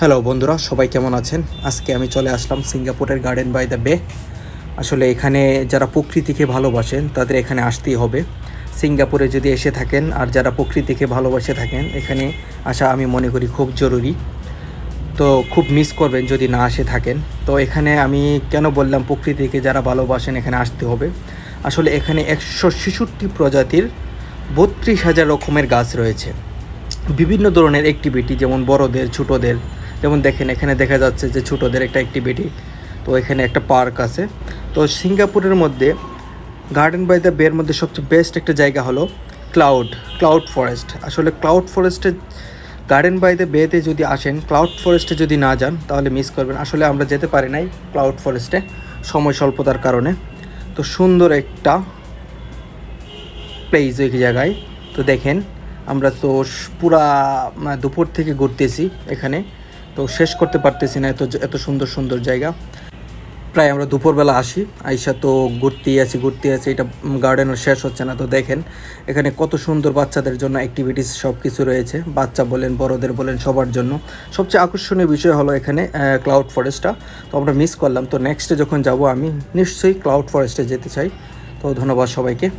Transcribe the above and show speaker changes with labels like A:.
A: Hello বন্ধুরা, সবাই কেমন আছেন? আজকে আমি চলে আসলাম সিঙ্গাপুরের গার্ডেন বাই দ্য বে। আসলে এখানে যারা প্রকৃতিকে ভালোবাসেন তাদের এখানে আসতেই হবে। সিঙ্গাপুরে যদি এসে থাকেন আর যারা প্রকৃতিকে ভালোবাসে থাকেন, এখানে আসা আমি মনে করি খুব জরুরি। তো খুব মিস করবেন যদি না আসে থাকেন। তো এখানে আমি কেন বললাম প্রকৃতিকে যারা ভালোবাসেন এখানে আসতে হবে, আসলে এখানে 166 প্রজাতির 32,000 রকমের গাছ রয়েছে। বিভিন্ন ধরনের অ্যাক্টিভিটি, যেমন বড়দের ছোটোদের, যেমন দেখেন এখানে দেখা যাচ্ছে যে ছোটোদের একটা অ্যাক্টিভিটি। তো এখানে একটা পার্ক আছে। তো সিঙ্গাপুরের মধ্যে গার্ডেন বাই দ্য বের মধ্যে সবচেয়ে বেস্ট একটা জায়গা হলো ক্লাউড ফরেস্ট। আসলে ক্লাউড ফরেস্টে গার্ডেন বাই দ্য বেতে যদি আসেন, ক্লাউড ফরেস্টে যদি না যান তাহলে মিস করবেন। আসলে আমরা যেতে পারি নাই ক্লাউড ফরেস্টে সময় স্বল্পতার কারণে। তো সুন্দর একটা প্লেস ওই জায়গায়। তো দেখেন আমরা তো পুরা দুপুর থেকে ঘুরতেছি এখানে, তো শেষ করতে পারতেছি না, এত এত সুন্দর সুন্দর জায়গা। প্রায় আমরা দুপুরবেলা আসি, আইসা তো ঘুরতেই আছি, এটা গার্ডেনও শেষ হচ্ছে না। তো দেখেন এখানে কত সুন্দর বাচ্চাদের জন্য অ্যাক্টিভিটিস সব কিছু রয়েছে, বাচ্চা বলেন বড়দের বলেন সবার জন্য। সবচেয়ে আকর্ষণীয় বিষয় হলো এখানে ক্লাউড ফরেস্টটা। তো আমরা মিস করলাম। তো নেক্সটে যখন যাব আমি নিশ্চয়ই ক্লাউড ফরেস্টে যেতে চাই। তো ধন্যবাদ সবাইকে।